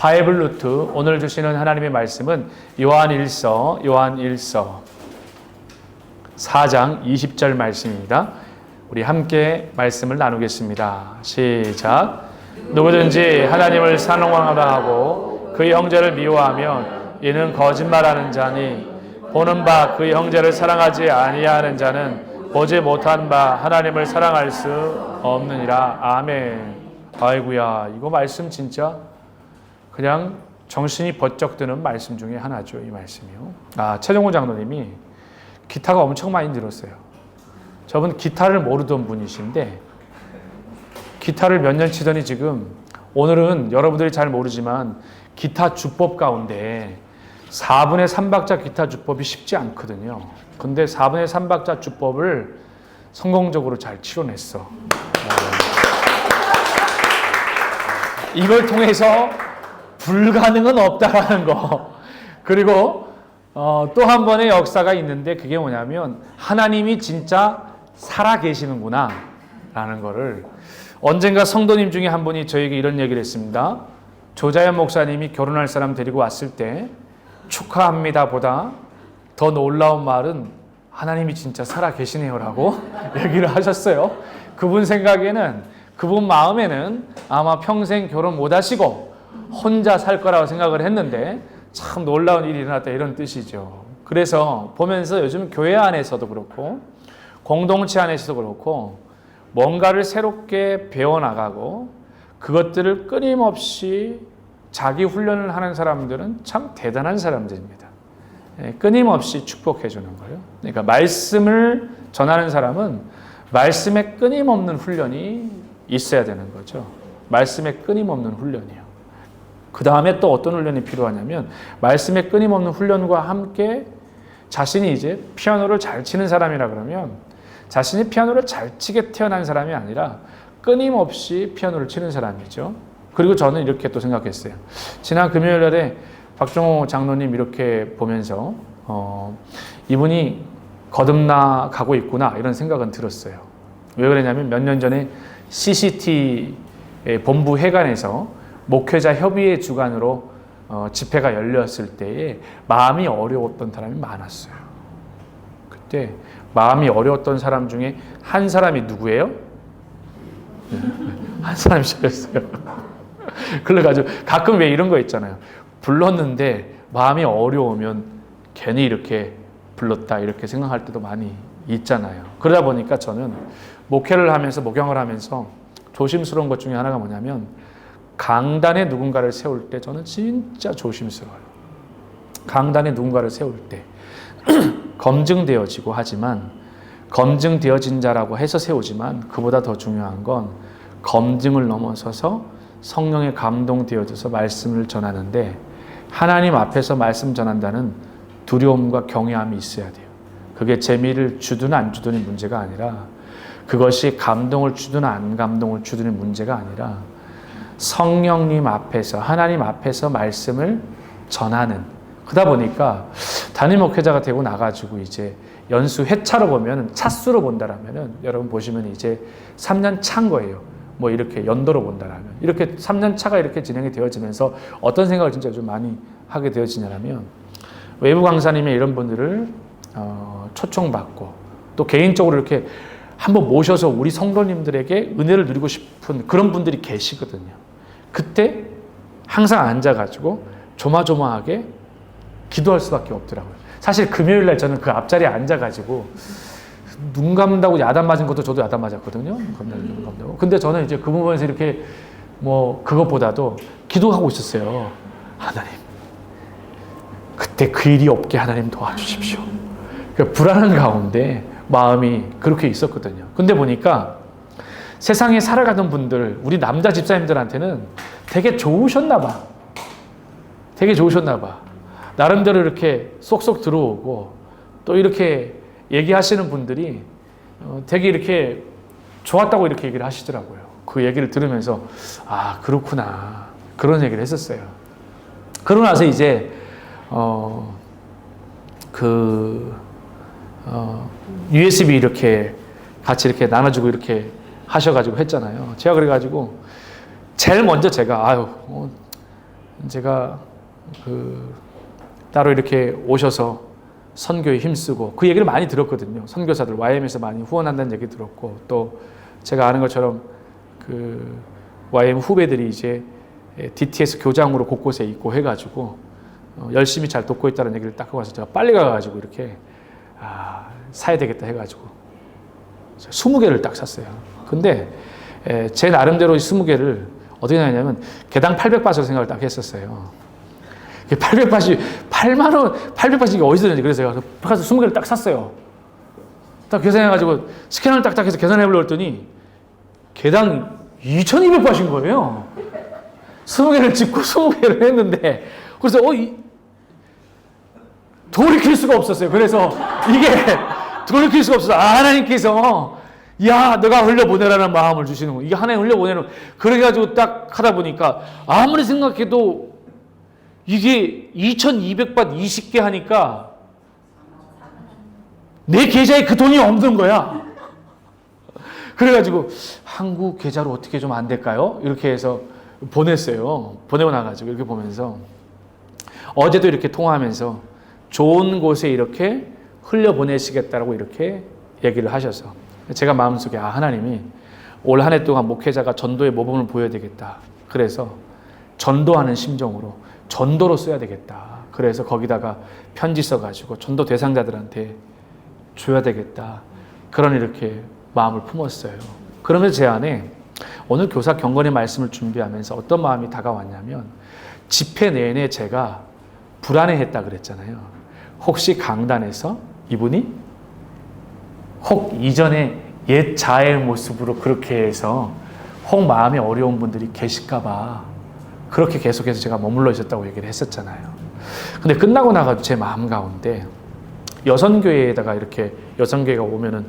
바이블 루트 오늘 주시는 하나님의 말씀은 요한 1서 4장 20절 말씀입니다. 우리 함께 말씀을 나누겠습니다. 시작. 누구든지 하나님을 사랑하라 하고 그 형제를 미워하면 이는 거짓말하는 자니 보는 바 그 형제를 사랑하지 아니하는 자는 보지 못한 바 하나님을 사랑할 수 없느니라. 아멘. 아이고야, 이거 말씀 진짜 그냥 정신이 번쩍 드는 말씀 중에 하나죠. 이 말씀이요. 최종호 장로님이 기타가 엄청 많이 늘었어요. 저분 기타를 모르던 분이신데 기타를 몇 년 치더니 지금 오늘은 여러분들이 잘 모르지만 기타 주법 가운데 4분의 3박자 기타 주법이 쉽지 않거든요. 근데 4분의 3박자 주법을 성공적으로 잘 치러냈어. 이걸 통해서 불가능은 없다라는 거. 그리고 또 한 번의 역사가 있는데 그게 뭐냐면 하나님이 진짜 살아 계시는구나 라는 거를 언젠가 성도님 중에 한 분이 저에게 이런 얘기를 했습니다. 조자연 목사님이 결혼할 사람 데리고 왔을 때 축하합니다 보다 더 놀라운 말은 하나님이 진짜 살아 계시네요 라고 얘기를 하셨어요. 그분 생각에는, 그분 마음에는 아마 평생 결혼 못 하시고 혼자 살 거라고 생각을 했는데 참 놀라운 일이 일어났다 이런 뜻이죠. 그래서 보면서 요즘 교회 안에서도 그렇고 공동체 안에서도 그렇고 뭔가를 새롭게 배워나가고 그것들을 끊임없이 자기 훈련을 하는 사람들은 참 대단한 사람들입니다. 끊임없이 축복해 주는 거예요. 그러니까 말씀을 전하는 사람은 말씀에 끊임없는 훈련이 있어야 되는 거죠. 말씀에 끊임없는 훈련이요. 그 다음에 또 어떤 훈련이 필요하냐면 말씀에 끊임없는 훈련과 함께 자신이 이제 피아노를 잘 치는 사람이라 그러면 자신이 피아노를 잘 치게 태어난 사람이 아니라 끊임없이 피아노를 치는 사람이죠. 그리고 저는 이렇게 또 생각했어요. 지난 금요일 날에 박정호 장로님 이렇게 보면서 이분이 거듭나 가고 있구나 이런 생각은 들었어요. 왜 그러냐면 몇 년 전에 CCT 본부 회관에서 목회자 협의회 주관으로 집회가 열렸을 때에 마음이 어려웠던 사람이 많았어요. 그때 마음이 어려웠던 사람 중에 한 사람이 누구예요? 한 사람이 저였어요. 그래가지고 가끔 왜 이런 거 있잖아요. 불렀는데 마음이 어려우면 괜히 이렇게 불렀다 이렇게 생각할 때도 많이 있잖아요. 그러다 보니까 저는 목회를 하면서 목양을 하면서 조심스러운 것 중에 하나가 뭐냐면 강단에 누군가를 세울 때 저는 진짜 조심스러워요. 강단에 누군가를 세울 때 검증되어지고 하지만 검증되어진 자라고 해서 세우지만 그보다 더 중요한 건 검증을 넘어서서 성령에 감동되어져서 말씀을 전하는데 하나님 앞에서 말씀 전한다는 두려움과 경외함이 있어야 돼요. 그게 재미를 주든 안 주든의 문제가 아니라 그것이 감동을 주든 안 감동을 주든의 문제가 아니라 성령님 앞에서 하나님 앞에서 말씀을 전하는 그러다 보니까 담임 목회자가 되고 나가지고 이제 연수 회차로 보면 차수로 본다라면은 여러분 보시면 이제 3년 차인 거예요. 뭐 이렇게 연도로 본다라면 이렇게 3년 차가 이렇게 진행이 되어지면서 어떤 생각을 진짜 좀 많이 하게 되어지냐면 외부 강사님의 이런 분들을 초청받고 또 개인적으로 이렇게 한번 모셔서 우리 성도님들에게 은혜를 누리고 싶은 그런 분들이 계시거든요. 그때 항상 앉아가지고 조마조마하게 기도할 수밖에 없더라고요. 사실 금요일 날 저는 그 앞자리에 앉아가지고 눈 감다고 야단 맞은 것도 저도 야단 맞았거든요. 눈 감다고. 근데 저는 이제 그 부분에서 이렇게 뭐 그것보다도 기도하고 있었어요. 하나님, 그때 그 일이 없게 하나님 도와주십시오. 그러니까 불안한 가운데 마음이 그렇게 있었거든요. 근데 보니까 세상에 살아가던 분들, 우리 남자 집사님들한테는 되게 좋으셨나 봐. 되게 좋으셨나 봐. 나름대로 이렇게 쏙쏙 들어오고 또 이렇게 얘기하시는 분들이 되게 이렇게 좋았다고 이렇게 얘기를 하시더라고요. 그 얘기를 들으면서 아 그렇구나 그런 얘기를 했었어요. 그러고 나서 이제 USB 이렇게 같이 이렇게 나눠주고 이렇게 하셔가지고 했잖아요. 제가 그래가지고 제일 먼저 제가 제가 따로 이렇게 오셔서 선교에 힘쓰고 그 얘기를 많이 들었거든요. 선교사들 YM에서 많이 후원한다는 얘기 들었고, 또 제가 아는 것처럼 YM 후배들이 이제 DTS 교장으로 곳곳에 있고 해가지고 열심히 잘 돕고 있다는 얘기를 딱 하고 와서 제가 빨리 가가지고 이렇게 사야 되겠다 해가지고 20개를 딱 샀어요. 근데 제 나름대로 20개를 어떻게 하냐면 개당 800바트로 생각을 딱 했었어요. 800바트, 8만 원, 800바트 이게 어디서 되는지 그래서 가서 20개를 딱 샀어요. 딱 계산해가지고 스캐너를 딱딱 해서 계산해보려고 했더니 개당 2200바트인 거예요. 20개를 찍고 20개를 했는데, 그래서 돌이킬 수가 없었어요. 그래서 이게 돌이킬 수가 없어서 하나님께서 너가 흘려보내라는 마음을 주시는 거예요. 이게 하나님 흘려보내는, 그래가지고 딱 하다 보니까 아무리 생각해도 이게 2200바트 20개 하니까 내 계좌에 그 돈이 없는 거야. 그래가지고 한국 계좌로 어떻게 좀 안 될까요? 이렇게 해서 보냈어요. 보내고 나가지고 이렇게 보면서 어제도 이렇게 통화하면서 좋은 곳에 이렇게 흘려보내시겠다라고 이렇게 얘기를 하셔서 제가 마음속에 하나님이 올 한 해 동안 목회자가 전도의 모범을 보여야 되겠다. 그래서 전도하는 심정으로 전도로 써야 되겠다. 그래서 거기다가 편지 써가지고 전도 대상자들한테 줘야 되겠다. 그런 이렇게 마음을 품었어요. 그러면서 제 안에 오늘 교사 경건의 말씀을 준비하면서 어떤 마음이 다가왔냐면, 집회 내내 제가 불안해했다 그랬잖아요. 혹시 강단에서 이분이 혹 이전에 옛 자의 모습으로 그렇게 해서 혹 마음이 어려운 분들이 계실까 봐 그렇게 계속해서 제가 머물러 있었다고 얘기를 했었잖아요. 근데 끝나고 나가지고 제 마음 가운데 여선교회에다가 이렇게 여선교회가 오면은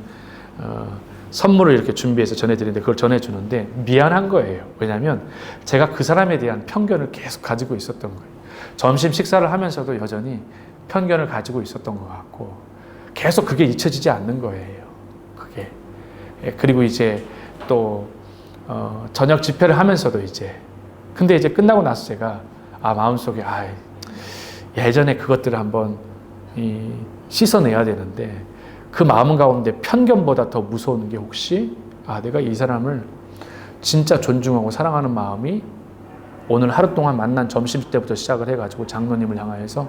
선물을 이렇게 준비해서 전해드리는데 그걸 전해주는데 미안한 거예요. 왜냐하면 제가 그 사람에 대한 편견을 계속 가지고 있었던 거예요. 점심 식사를 하면서도 여전히 편견을 가지고 있었던 것 같고 계속 그게 잊혀지지 않는 거예요. 그게. 그리고 이제 또 저녁 집회를 하면서도 근데 이제 끝나고 나서 제가 마음속에 예전에 그것들을 한번 씻어내야 되는데, 그 마음 가운데 편견보다 더 무서운 게 혹시 내가 이 사람을 진짜 존중하고 사랑하는 마음이 오늘 하루 동안 만난 점심 때부터 시작을 해가지고 장로님을 향하여서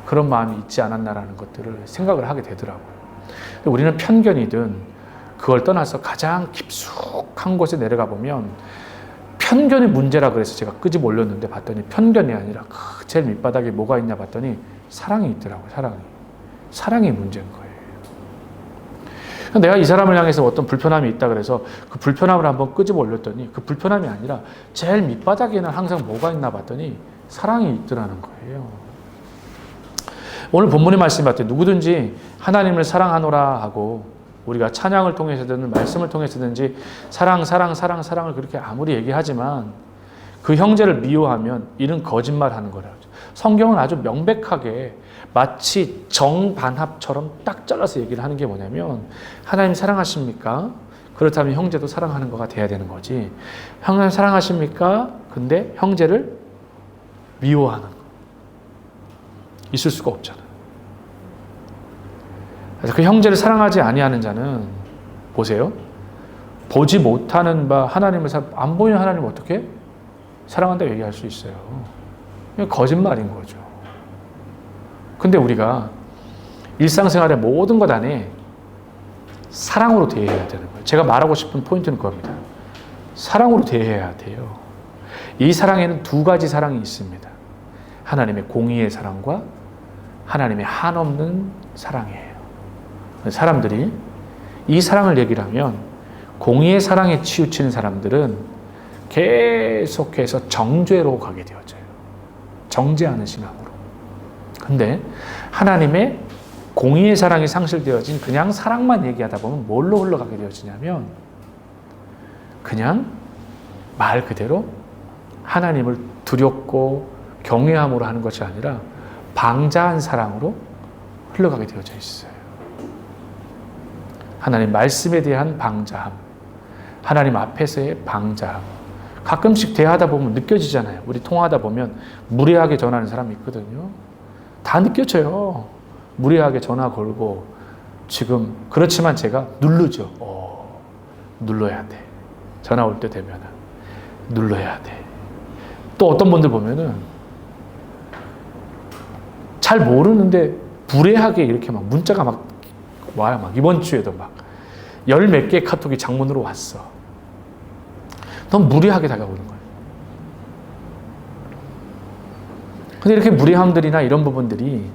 그런 마음이 있지 않았나라는 것들을 생각을 하게 되더라고요. 우리는 편견이든 그걸 떠나서 가장 깊숙한 곳에 내려가 보면 편견의 문제라 그래서 제가 끄집 올렸는데 봤더니 편견이 아니라 제일 밑바닥에 뭐가 있냐 봤더니 사랑이 있더라고요. 사랑이 문제인 거예요. 내가 이 사람을 향해서 어떤 불편함이 있다 그래서 그 불편함을 한번 끄집 올렸더니 그 불편함이 아니라 제일 밑바닥에는 항상 뭐가 있나 봤더니 사랑이 있더라는 거예요. 오늘 본문의 말씀이 봤더니 누구든지 하나님을 사랑하노라 하고 우리가 찬양을 통해서든 말씀을 통해서든지 사랑을 그렇게 아무리 얘기하지만 그 형제를 미워하면 이는 거짓말하는 거라고. 성경은 아주 명백하게 마치 정반합처럼 딱 잘라서 얘기를 하는 게 뭐냐면, 하나님 사랑하십니까? 그렇다면 형제도 사랑하는 거가 돼야 되는 거지. 하나님 사랑하십니까? 근데 형제를 미워하는 거. 있을 수가 없잖아. 그래서 그 형제를 사랑하지 아니하는 자는 보세요. 보지 못하는 바 하나님을 안 보이는 하나님을 어떻게 사랑한다고 얘기할 수 있어요. 거짓말인 거죠. 근데 우리가 일상생활의 모든 것 안에 사랑으로 대해야 되는 거예요. 제가 말하고 싶은 포인트는 그겁니다. 사랑으로 대해야 돼요. 이 사랑에는 두 가지 사랑이 있습니다. 하나님의 공의의 사랑과 하나님의 한없는 사랑이에요. 사람들이 이 사랑을 얘기를 하면 공의의 사랑에 치우치는 사람들은 계속해서 정죄로 가게 되어져요. 정죄하는 신앙으로. 근데 하나님의 공의의 사랑이 상실되어진 그냥 사랑만 얘기하다 보면 뭘로 흘러가게 되어지냐면 그냥 말 그대로 하나님을 두렵고 경외함으로 하는 것이 아니라 방자한 사랑으로 흘러가게 되어져 있어요. 하나님 말씀에 대한 방자함, 하나님 앞에서의 방자함, 가끔씩 대화하다 보면 느껴지잖아요. 우리 통화하다 보면 무례하게 전화하는 사람이 있거든요. 다 느껴져요. 무례하게 전화 걸고 지금 그렇지만 제가 누르죠. 눌러야 돼. 전화 올 때 되면은 눌러야 돼. 또 어떤 분들 보면은 잘 모르는데 무례하게 이렇게 막 문자가 막 와요. 막 이번 주에도 막 열 몇 개의 카톡이 장문으로 왔어. 너무 무례하게 다가오는 거예요. 근데 이렇게 무례함들이나 이런 부분들이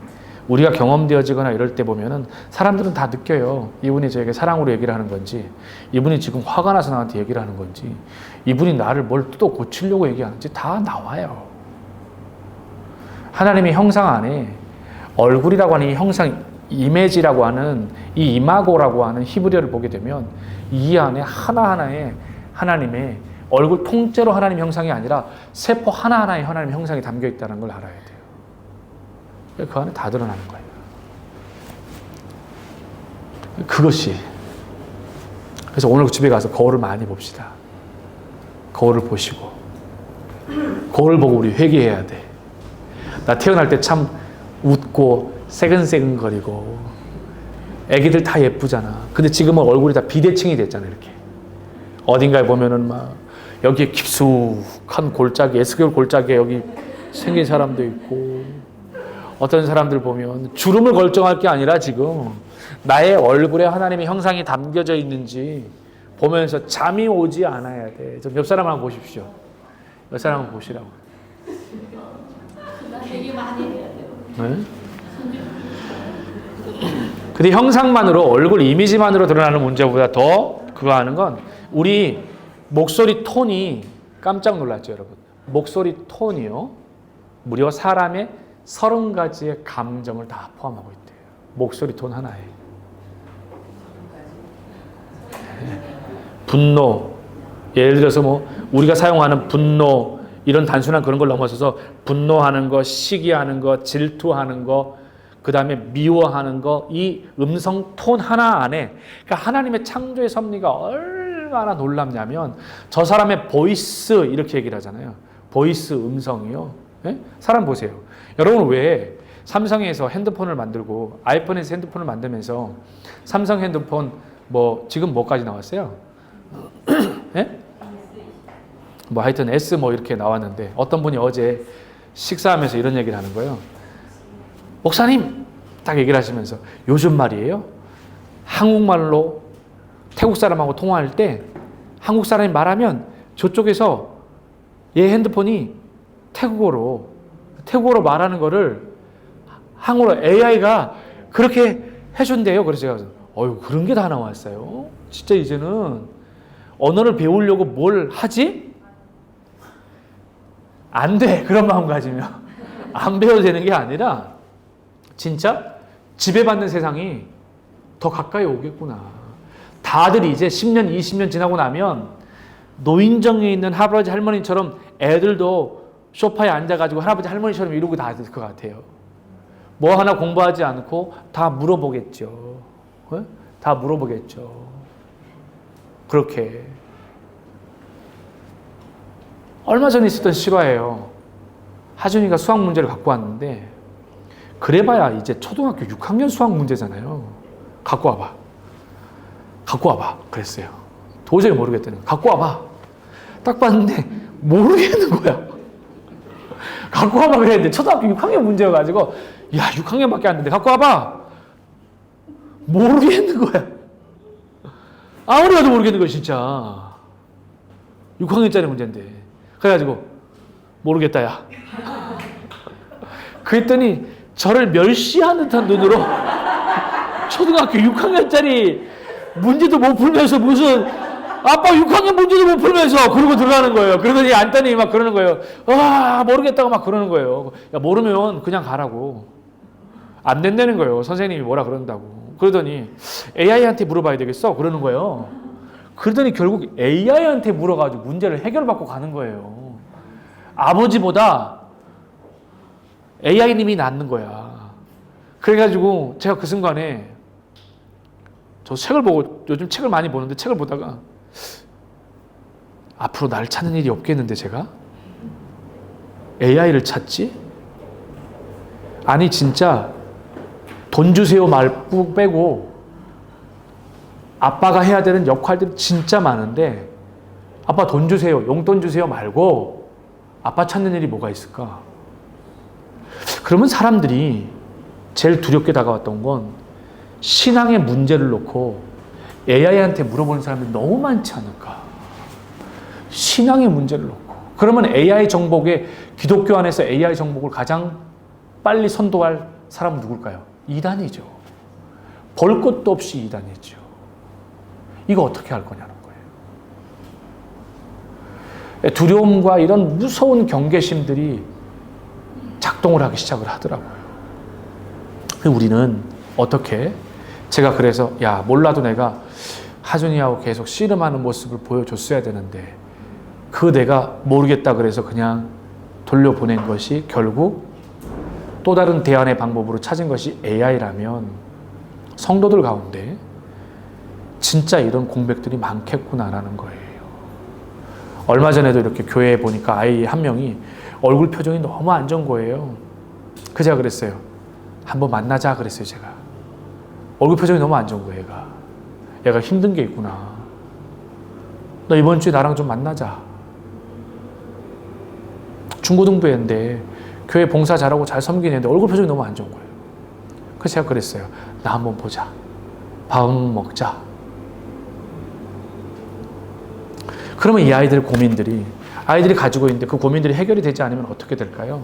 우리가 경험되어지거나 이럴 때 보면은 사람들은 다 느껴요. 이분이 저에게 사랑으로 얘기를 하는 건지, 이분이 지금 화가 나서 나한테 얘기를 하는 건지, 이분이 나를 뭘 또 고치려고 얘기하는지 다 나와요. 하나님의 형상 안에 얼굴이라고 하는 이 형상, 이미지라고 하는 이 이마고라고 하는 히브리어를 보게 되면 이 안에 하나하나의 하나님의 얼굴 통째로 하나님 형상이 아니라 세포 하나하나의 하나님 형상이 담겨 있다는 걸 알아야 돼요. 그 안에 다 드러나는 거예요. 그것이. 그래서 오늘 집에 가서 거울을 많이 봅시다. 거울을 보시고 거울 보고 우리 회개해야 돼. 나 태어날 때 참 웃고 새근새근거리고 애기들 다 예쁘잖아. 근데 지금은 얼굴이 다 비대칭이 됐잖아. 이렇게 어딘가에 보면은 막 여기에 깊숙한 골짜기, S개월 골짜기에 여기 생긴 사람도 있고, 어떤 사람들 보면 주름을 결정할 게 아니라 지금 나의 얼굴에 하나님의 형상이 담겨져 있는지 보면서 잠이 오지 않아야 돼. 좀 옆 사람 한번 보십시오. 옆 사람 한번 보시라고. 되게 많이 해야 돼요. 네? 근데 형상만으로, 얼굴 이미지만으로 드러나는 문제보다 더 그거 하는 건 우리 목소리 톤이 깜짝 놀랐죠, 여러분. 목소리 톤이요. 무려 사람의 30가지의 감정을 다 포함하고 있대요. 목소리 톤 하나에. 분노. 예를 들어서 뭐 우리가 사용하는 분노, 이런 단순한 그런 걸 넘어서서 분노하는 거, 시기하는 거, 질투하는 거, 그 다음에 미워하는 거, 이 음성 톤 하나 안에, 그러니까 하나님의 창조의 섭리가 얼마나 놀랍냐면, 저 사람의 보이스, 이렇게 얘기를 하잖아요. 보이스, 음성이요. 네? 사람 보세요. 여러분 왜 삼성에서 핸드폰을 만들고 아이폰에서 핸드폰을 만들면서 삼성 핸드폰 뭐 지금 뭐까지 나왔어요? 네? 뭐 하여튼 S 뭐 이렇게 나왔는데, 어떤 분이 어제 식사하면서 이런 얘기를 하는 거예요. 목사님! 딱 얘기를 하시면서, 요즘 말이에요, 한국말로 태국 사람하고 통화할 때 한국 사람이 말하면 저쪽에서 얘 핸드폰이 태국어로 말하는 거를 한국어로 AI가 그렇게 해준대요. 그래서 제가 그런 게 다 나왔어요. 진짜 이제는 언어를 배우려고 뭘 하지? 안 돼. 그런 마음가짐이면 안 배워도 되는 게 아니라 진짜 지배받는 세상이 더 가까이 오겠구나. 다들 이제 10년, 20년 지나고 나면 노인정에 있는 할아버지 할머니처럼 애들도 소파에 앉아가지고 할아버지 할머니처럼 이러고 다 될 것 같아요. 뭐 하나 공부하지 않고 다 물어보겠죠. 다 물어보겠죠. 그렇게. 얼마 전에 있었던 실화예요. 하준이가 수학 문제를 갖고 왔는데, 그래봐야 이제 초등학교 6학년 수학 문제잖아요. 갖고 와봐. 그랬어요. 도저히 모르겠다는. 갖고 와봐. 딱 봤는데 모르겠는 거야. 갖고 와봐 그랬는데 초등학교 6학년 문제여가지고, 야 6학년밖에 안 됐는데 갖고 와봐. 모르겠는 거야. 아무리 봐도 모르겠는 거야 진짜. 6학년짜리 문제인데. 그래가지고 모르겠다 야. 그랬더니 저를 멸시하는 듯한 눈으로 초등학교 6학년짜리 문제도 못 풀면서 무슨 아빠 6학년 문제도 못 풀면서 그러고 들어가는 거예요. 그러더니 앉더니 막 그러는 거예요. 아 모르겠다고 막 그러는 거예요. 야 모르면 그냥 가라고. 안 된다는 거예요. 선생님이 뭐라 그런다고. 그러더니 AI한테 물어봐야 되겠어? 그러는 거예요. 그러더니 결국 AI한테 물어가지고 문제를 해결받고 가는 거예요. 아버지보다 AI님이 낫는 거야. 그래가지고 제가 그 순간에, 저 책을 보고, 요즘 책을 많이 보는데 책을 보다가 앞으로 날 찾는 일이 없겠는데 제가? AI를 찾지? 아니 진짜 돈 주세요 말 빼고 아빠가 해야 되는 역할들이 진짜 많은데 아빠 돈 주세요, 용돈 주세요 말고 아빠 찾는 일이 뭐가 있을까? 그러면 사람들이 제일 두렵게 다가왔던 건 신앙의 문제를 놓고 AI한테 물어보는 사람들이 너무 많지 않을까? 신앙의 문제를 놓고. 그러면 AI 정복에, 기독교 안에서 AI 정복을 가장 빨리 선도할 사람은 누굴까요? 이단이죠. 볼 것도 없이 이단이죠. 이거 어떻게 할 거냐는 거예요. 두려움과 이런 무서운 경계심들이 작동을 하기 시작을 하더라고요. 우리는 어떻게? 제가 그래서 야 몰라도 내가 하준이하고 계속 씨름하는 모습을 보여줬어야 되는데 그 내가 모르겠다 그래서 그냥 돌려보낸 것이 결국 또 다른 대안의 방법으로 찾은 것이 AI라면 성도들 가운데 진짜 이런 공백들이 많겠구나라는 거예요. 얼마 전에도 이렇게 교회에 보니까 아이 한 명이 얼굴 표정이 너무 안 좋은 거예요. 그래서 제가 그랬어요. 한번 만나자 그랬어요. 제가. 얼굴 표정이 너무 안 좋은 거예요. 얘가 힘든 게 있구나. 너 이번 주에 나랑 좀 만나자. 중고등부인데 교회 봉사 잘하고 잘 섬기는데 얼굴 표정이 너무 안 좋은 거예요. 그래서 제가 그랬어요. 나 한번 보자. 밥 먹자. 그러면 이 아이들 고민들이 아이들이 가지고 있는데 그 고민들이 해결이 되지 않으면 어떻게 될까요?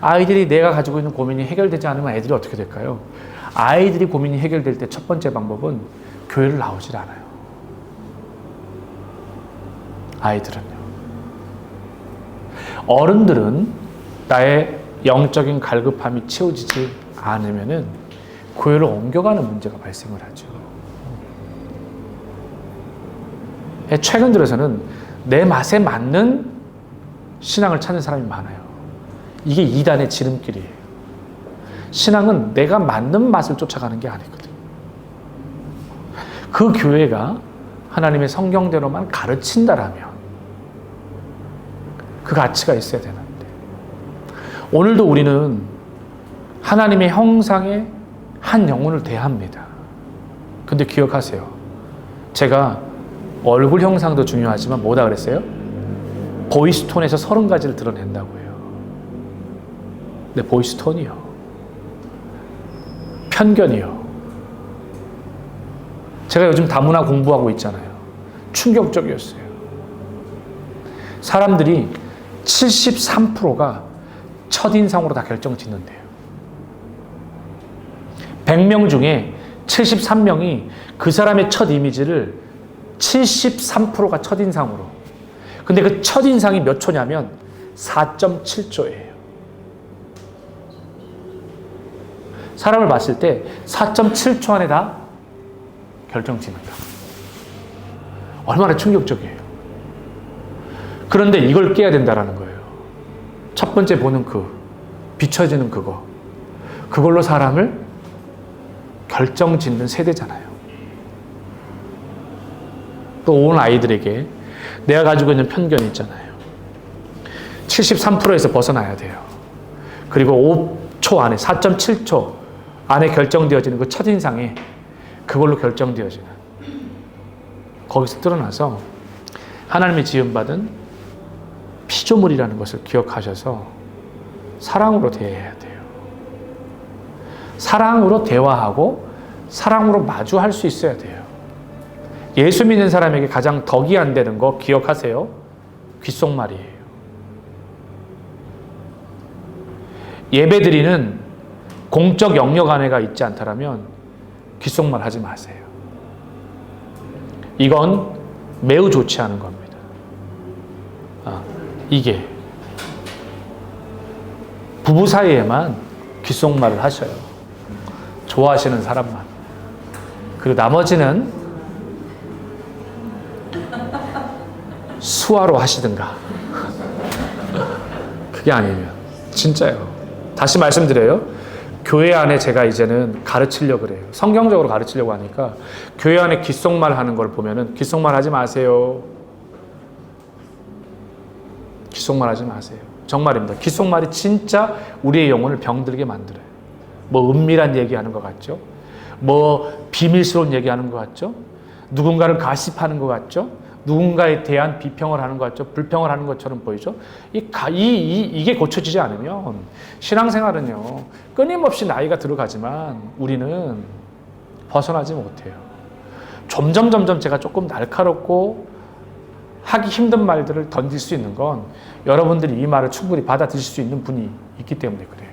아이들이 내가 가지고 있는 고민이 해결되지 않으면 애들이 어떻게 될까요? 아이들이 고민이 해결될 때 첫 번째 방법은 교회를 나오질 않아요. 아이들은요. 어른들은 나의 영적인 갈급함이 채워지지 않으면은 교회를 옮겨가는 문제가 발생을 하죠. 최근 들어서는 내 맛에 맞는 신앙을 찾는 사람이 많아요. 이게 이단의 지름길이에요. 신앙은 내가 맞는 맛을 쫓아가는 게 아니거든요. 그 교회가 하나님의 성경대로만 가르친다라면 그 가치가 있어야 되는데 오늘도 우리는 하나님의 형상의 한 영혼을 대합니다. 근데 기억하세요. 제가 얼굴 형상도 중요하지만 뭐다 그랬어요? 보이스톤에서 30가지를 드러낸다고요. 네, 보이스톤이요. 편견이요. 제가 요즘 다문화 공부하고 있잖아요. 충격적이었어요. 사람들이 73%가 첫인상으로 다 결정 짓는데요. 100명 중에 73명이 그 사람의 첫 이미지를 73%가 첫인상으로. 근데 그 첫인상이 몇 초냐면 4.7초예요. 사람을 봤을 때 4.7초 안에 다 결정 짓는다. 얼마나 충격적이에요. 그런데 이걸 깨야 된다는 거예요. 첫 번째 보는 비춰지는 그걸로 사람을 결정 짓는 세대잖아요. 또 온 아이들에게 내가 가지고 있는 편견이 있잖아요. 73%에서 벗어나야 돼요. 그리고 5초 안에 4.7초 안에 결정되어지는 그 첫인상에 그걸로 결정되어지는 거기서 드러나서 하나님의 지음받은 피조물이라는 것을 기억하셔서 사랑으로 대해야 돼요. 사랑으로 대화하고 사랑으로 마주할 수 있어야 돼요. 예수 믿는 사람에게 가장 덕이 안 되는 거 기억하세요? 귓속말이에요. 예배드리는 공적 영역 안에가 있지 않다면 귓속말 하지 마세요. 이건 매우 좋지 않은 겁니다. 이게 부부 사이에만 귓속말을 하셔요. 좋아하시는 사람만. 그리고 나머지는 수화로 하시든가. 그게 아니면 진짜요. 다시 말씀드려요. 교회 안에 제가 이제는 가르치려고 그래요. 성경적으로 가르치려고 하니까 교회 안에 귓속말 하는 걸 보면은 귓속말 하지 마세요. 귓속말 하지 마세요. 정말입니다. 귓속말이 진짜 우리의 영혼을 병들게 만들어요. 뭐 은밀한 얘기하는 것 같죠? 뭐 비밀스러운 얘기하는 것 같죠? 누군가를 가십하는 것 같죠? 누군가에 대한 비평을 하는 것 같죠? 불평을 하는 것처럼 보이죠? 이게 고쳐지지 않으면 신앙생활은요, 끊임없이 나이가 들어가지만 우리는 벗어나지 못해요. 점점 제가 조금 날카롭고 하기 힘든 말들을 던질 수 있는 건 여러분들이 이 말을 충분히 받아들일 수 있는 분이 있기 때문에 그래요.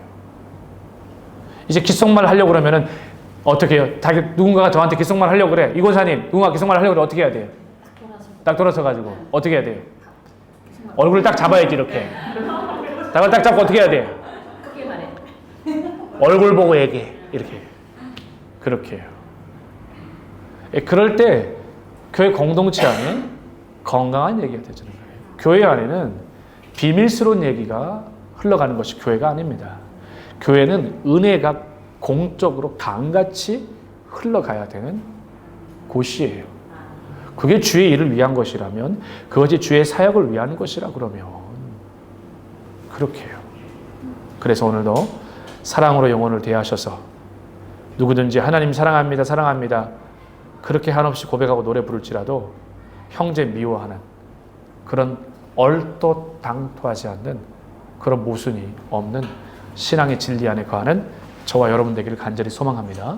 이제 귓속말 하려고 그러면은 어떻게 해요? 누군가가 저한테 귓속말 하려고 그래. 이 권사님, 누군가 귓속말 하려고 그래. 어떻게 해야 돼요? 딱 돌아서 가지고 어떻게 해야 돼요? 얼굴을 딱 잡아야지 이렇게. 답을 딱 잡고 어떻게 해야 돼요? 얼굴 보고 얘기해. 이렇게. 그렇게 해요. 그럴 때 교회 공동체 안에 건강한 얘기가 되잖아요. 교회 안에는 비밀스러운 얘기가 흘러가는 것이 교회가 아닙니다. 교회는 은혜가 공적으로 강같이 흘러가야 되는 곳이에요. 그게 주의 일을 위한 것이라면, 그것이 주의 사역을 위한 것이라 그러면 그렇게 해요. 그래서 오늘도 사랑으로 영혼을 대하셔서 누구든지 하나님 사랑합니다, 사랑합니다, 그렇게 한없이 고백하고 노래 부를지라도 형제 미워하는 그런 얼토당토하지 않는 그런 모순이 없는 신앙의 진리 안에 거하는 저와 여러분 되기를 간절히 소망합니다.